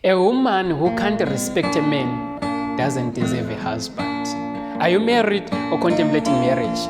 A woman who can't respect a man doesn't deserve a husband. Are you married or contemplating marriage?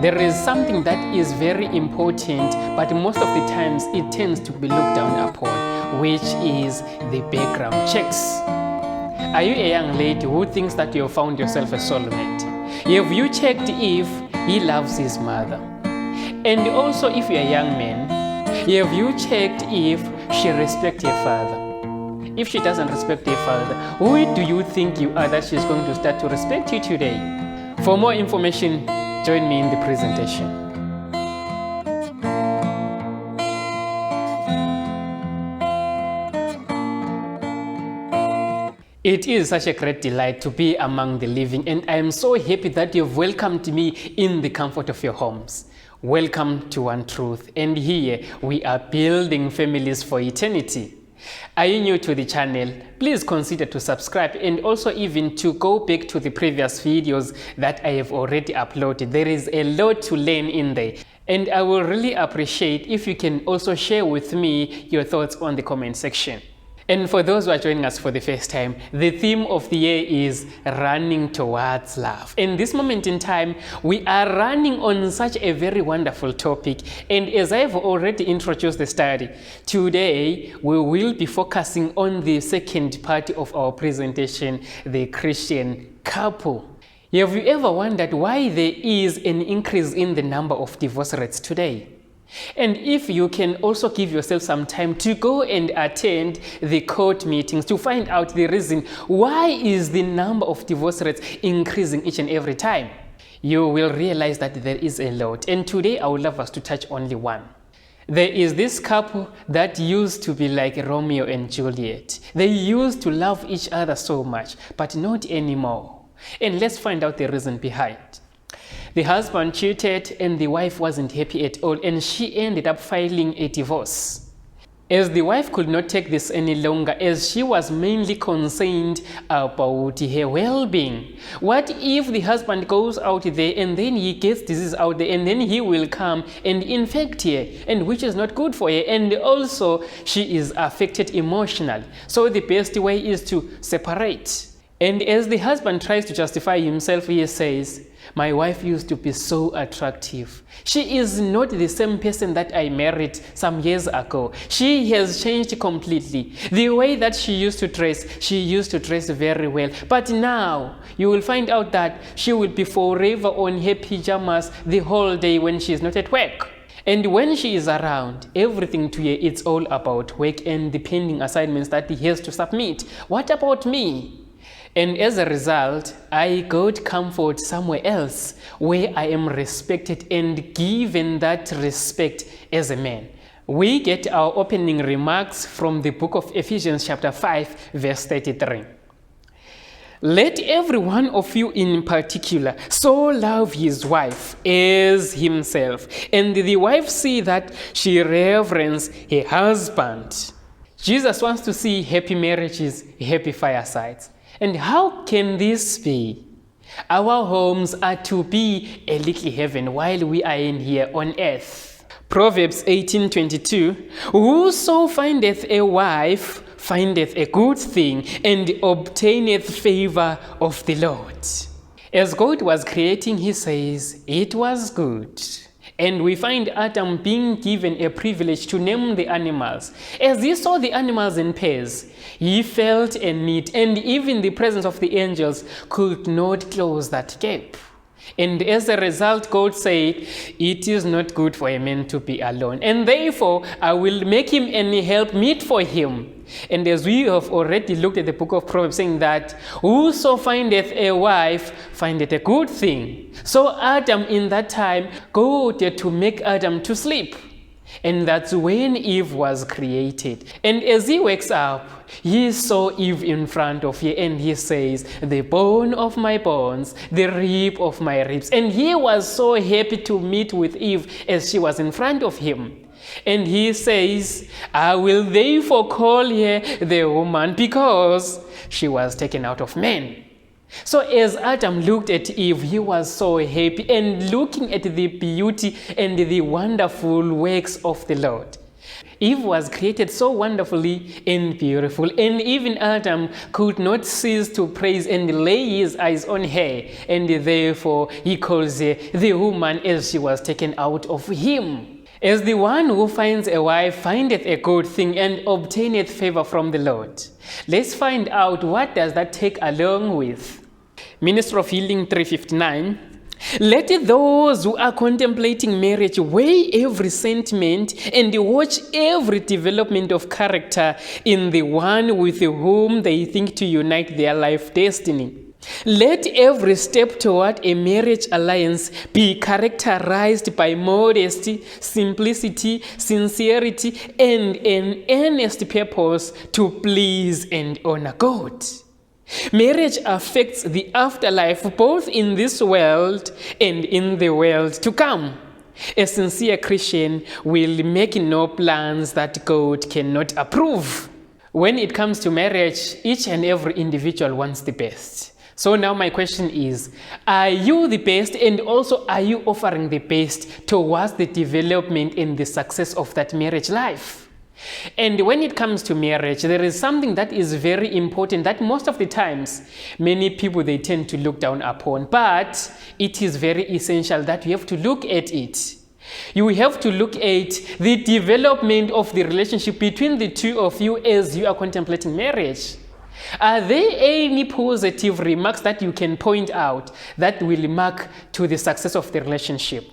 There is something that is very important, but most of the times it tends to be looked down upon, which is the background checks. Are you a young lady who thinks that you have found yourself a soulmate? Have you checked if he loves his mother? And also, if you're a young man, have you checked if she respects her father? If she doesn't respect her father, who do you think you are that she's going to start to respect you today? For more information, join me in the presentation. It is such a great delight to be among the living, and I am so happy that you've welcomed me in the comfort of your homes. Welcome to One Truth, and here we are building families for eternity. Are you new to the channel? Please consider to subscribe and also even to go back to the previous videos that I have already uploaded. There is a lot to learn in there. And I will really appreciate if you can also share with me your thoughts on the comment section. And for those who are joining us for the first time, the theme of the year is running towards love. In this moment in time, we are running on such a very wonderful topic. And as I've already introduced the study, today we will be focusing on the second part of our presentation, the Christian couple. Have you ever wondered why there is an increase in the number of divorce rates today? And if you can also give yourself some time to go and attend the court meetings to find out the reason why is the number of divorce rates increasing each and every time, you will realize that there is a lot. And today I would love us to touch only one. There is this couple that used to be like Romeo and Juliet. They used to love each other so much, but not anymore. And let's find out the reason behind. The husband cheated and the wife wasn't happy at all, and she ended up filing a divorce. As the wife could not take this any longer, as she was mainly concerned about her well-being. What if the husband goes out there and then he gets disease out there and then he will come and infect her, and which is not good for her, and also she is affected emotionally. So the best way is to separate. And as the husband tries to justify himself, he says, "My wife used to be so attractive. She is not the same person that I married some years ago. She has changed completely. The way that she used to dress very well. But now, you will find out that she will be forever on her pajamas the whole day when she is not at work. And when she is around, everything to her, it's all about work and the pending assignments that he has to submit. What about me? And as a result, I got comfort somewhere else where I am respected and given that respect as a man." We get our opening remarks from the book of Ephesians chapter 5, verse 33. "Let every one of you in particular so love his wife as himself, and the wife see that she reverence her husband." Jesus wants to see happy marriages, happy firesides. And how can this be? Our homes are to be a little heaven while we are in here on earth. Proverbs 18:22, "Whoso findeth a wife findeth a good thing, and obtaineth favor of the Lord." As God was creating, he says, it was good. And we find Adam being given a privilege to name the animals. As he saw the animals in pairs, he felt a need, and even the presence of the angels could not close that gap. And as a result, God said, "It is not good for a man to be alone, and therefore I will make him any help meet for him." And as we have already looked at the book of Proverbs, saying that whoso findeth a wife findeth a good thing. So Adam in that time, God had to make Adam to sleep. And that's when Eve was created. And as he wakes up, he saw Eve in front of him, and he says, "The bone of my bones, the rib of my ribs." And he was so happy to meet with Eve as she was in front of him. And he says, "I will therefore call her the woman, because she was taken out of man." So as Adam looked at Eve, he was so happy and looking at the beauty and the wonderful works of the Lord. Eve was created so wonderfully and beautiful, and even Adam could not cease to praise and lay his eyes on her, and therefore he calls her the woman as she was taken out of him. As the one who finds a wife findeth a good thing and obtaineth favor from the Lord. Let's find out what does that take along with. Minister of Healing 359. Let those who are contemplating marriage weigh every sentiment and watch every development of character in the one with whom they think to unite their life destiny. Let every step toward a marriage alliance be characterized by modesty, simplicity, sincerity, and an earnest purpose to please and honor God. Marriage affects the afterlife both in this world and in the world to come. A sincere Christian will make no plans that God cannot approve. When it comes to marriage, each and every individual wants the best. So now my question is, are you the best, and also are you offering the best towards the development and the success of that marriage life? And when it comes to marriage, there is something that is very important that most of the times many people they tend to look down upon, but it is very essential that you have to look at it. You have to look at the development of the relationship between the two of you as you are contemplating marriage. Are there any positive remarks that you can point out that will mark to the success of the relationship?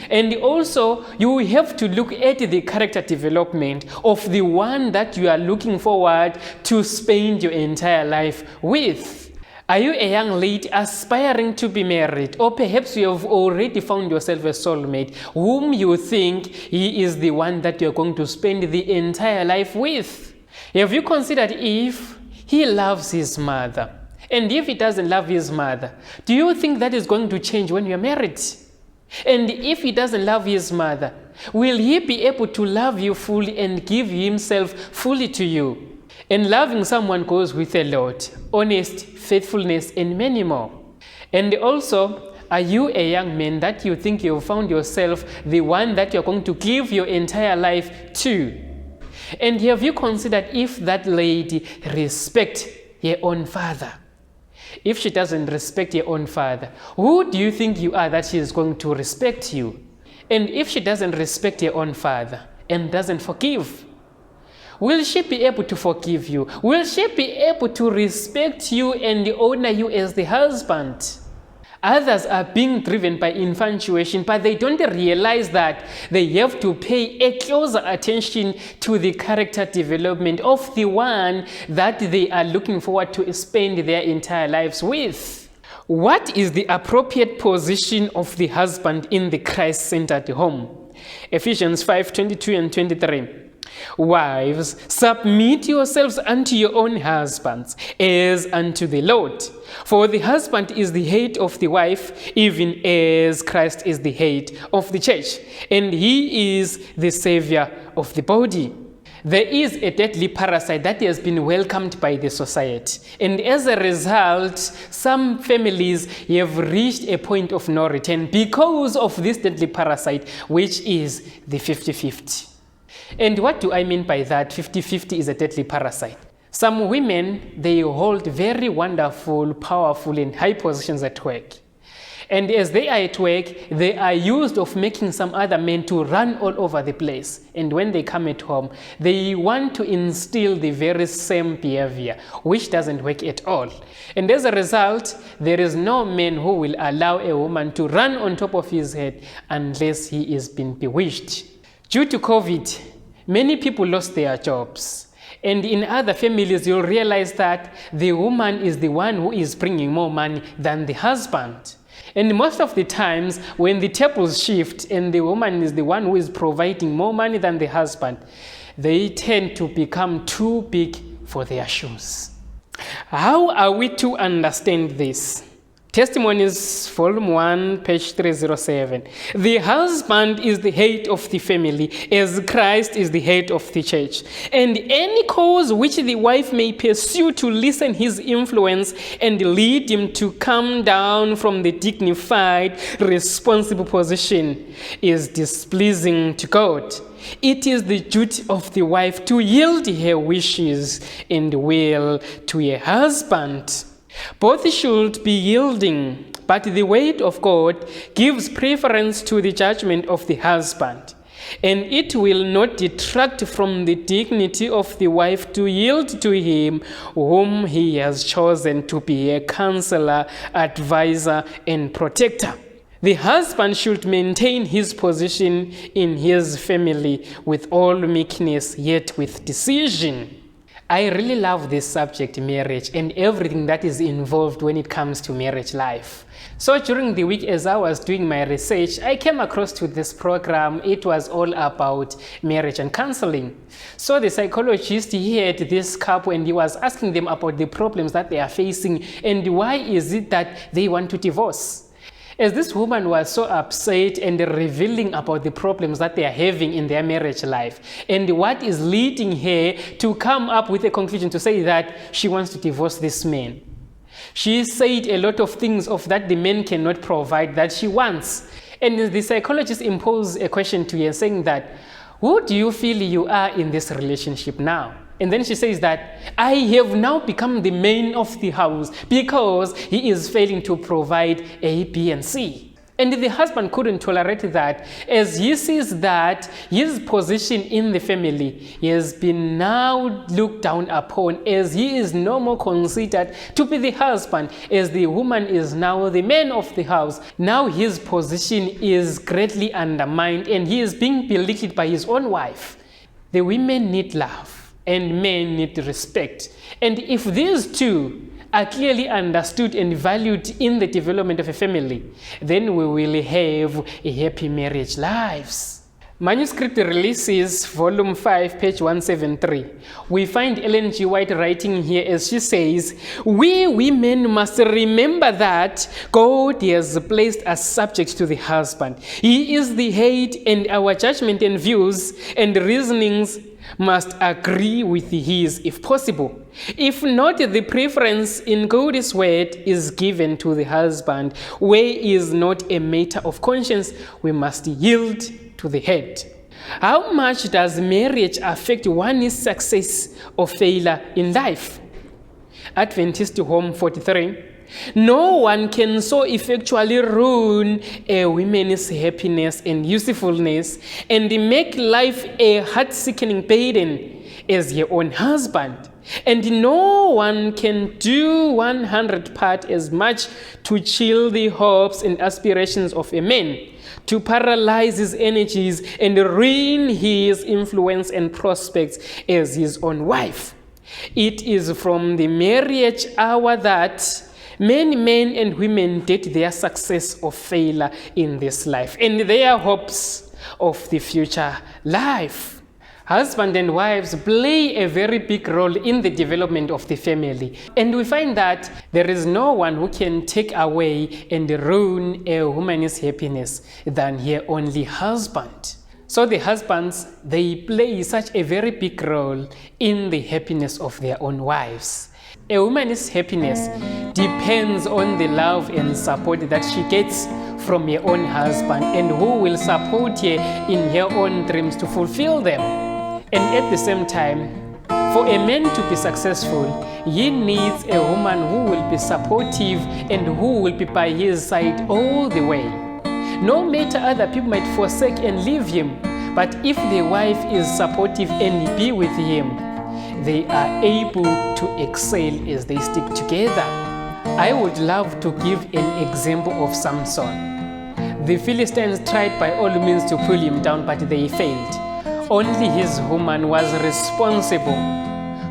And also, you have to look at the character development of the one that you are looking forward to spend your entire life with. Are you a young lady aspiring to be married, or perhaps you have already found yourself a soulmate whom you think he is the one that you are going to spend the entire life with? Have you considered if he loves his mother? And if he doesn't love his mother, do you think that is going to change when you are married? And if he doesn't love his mother, will he be able to love you fully and give himself fully to you? And loving someone goes with a lot: honest, faithfulness, and many more. And also, are you a young man that you think you've found yourself the one that you're going to give your entire life to? And have you considered if that lady respects her own father? If she doesn't respect your own father, who do you think you are that she is going to respect you? And if she doesn't respect your own father and doesn't forgive, will she be able to forgive you? Will she be able to respect you and honor you as the husband? Others are being driven by infatuation, but they don't realize that they have to pay a closer attention to the character development of the one that they are looking forward to spend their entire lives with. What is the appropriate position of the husband in the Christ-centered home? Ephesians 5:22 and 23. Wives, submit yourselves unto your own husbands, as unto the Lord. For the husband is the head of the wife, even as Christ is the head of the church, and he is the Savior of the body. There is a deadly parasite that has been welcomed by the society, and as a result, some families have reached a point of no return because of this deadly parasite, which is the 50-50. And what do I mean by that? 50-50 is a deadly parasite. Some women, they hold very wonderful, powerful, and high positions at work. And as they are at work, they are used of making some other men to run all over the place. And when they come at home, they want to instill the very same behavior, which doesn't work at all. And as a result, there is no man who will allow a woman to run on top of his head unless he is being bewitched. Due to COVID, many people lost their jobs. And in other families, you'll realize that the woman is the one who is bringing more money than the husband. And most of the times, when the tables shift and the woman is the one who is providing more money than the husband, they tend to become too big for their shoes. How are we to understand this? Testimonies, Volume 1, page 307. The husband is the head of the family, as Christ is the head of the church. And any cause which the wife may pursue to lessen his influence and lead him to come down from the dignified, responsible position is displeasing to God. It is the duty of the wife to yield her wishes and will to her husband. Both should be yielding, but the word of God gives preference to the judgment of the husband, and it will not detract from the dignity of the wife to yield to him whom he has chosen to be a counselor, advisor, and protector. The husband should maintain his position in his family with all meekness, yet with decision. I really love this subject, marriage, and everything that is involved when it comes to marriage life. So during the week, as I was doing my research, I came across to this program. It was all about marriage and counseling. So the psychologist, he had this couple and he was asking them about the problems that they are facing and why is it that they want to divorce. As this woman was so upset and revealing about the problems that they are having in their marriage life and what is leading her to come up with a conclusion to say that she wants to divorce this man. She said a lot of things of that the man cannot provide that she wants. And the psychologist imposed a question to her saying that, who do you feel you are in this relationship now? And then she says that, I have now become the man of the house because he is failing to provide A, B, and C. And the husband couldn't tolerate that, as he sees that his position in the family has been now looked down upon, as he is no more considered to be the husband, as the woman is now the man of the house. Now his position is greatly undermined and he is being belittled by his own wife. The women need love and men need respect. And if these two are clearly understood and valued in the development of a family, then we will have a happy marriage lives. Manuscript Releases, Volume 5, page 173. We find Ellen G. White writing here as she says, we women must remember that God has placed us subject to the husband. He is the head, and our judgment and views and reasonings must agree with his if possible. If not, the preference in God's word is given to the husband, where is not a matter of conscience, we must yield to the head. How much does marriage affect one's success or failure in life? Adventist Home 43. No one can so effectually ruin a woman's happiness and usefulness and make life a heart-sickening burden as your own husband. And no one can do 100% as much to chill the hopes and aspirations of a man, to paralyze his energies and ruin his influence and prospects as his own wife. It is from the marriage hour that many men and women date their success or failure in this life and their hopes of the future life. Husbands and wives play a very big role in the development of the family. And we find that there is no one who can take away and ruin a woman's happiness than her only husband. So the husbands, they play such a very big role in the happiness of their own wives. A woman's happiness depends on the love and support that she gets from her own husband and who will support her in her own dreams to fulfill them. And at the same time, for a man to be successful, he needs a woman who will be supportive and who will be by his side all the way. No matter other people might forsake and leave him, but if the wife is supportive and be with him, they are able to excel as they stick together. I would love to give an example of Samson. The Philistines tried by all means to pull him down, but they failed. Only his woman was responsible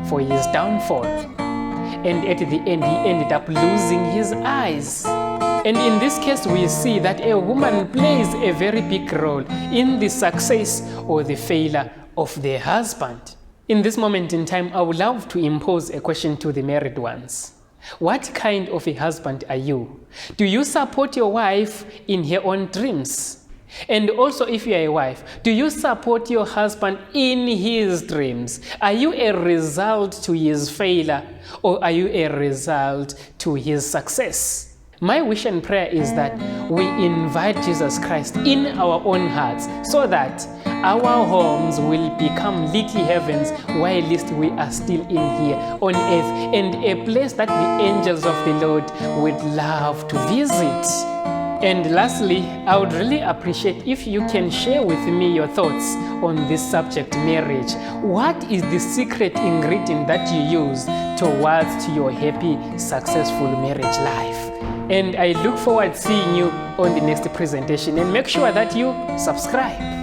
for his downfall. And at the end, he ended up losing his eyes. And in this case, we see that a woman plays a very big role in the success or the failure of their husband. In this moment in time, I would love to impose a question to the married ones. What kind of a husband are you? Do you support your wife in her own dreams? And also, if you are a wife, do you support your husband in his dreams? Are you a result to his failure, or are you a result to his success? My wish and prayer is that we invite Jesus Christ in our own hearts so that our homes will become little heavens while we are still in here on earth, and a place that the angels of the Lord would love to visit. And lastly, I would really appreciate if you can share with me your thoughts on this subject, marriage. What is the secret ingredient that you use towards your happy, successful marriage life? And I look forward to seeing you on the next presentation, and make sure that you subscribe.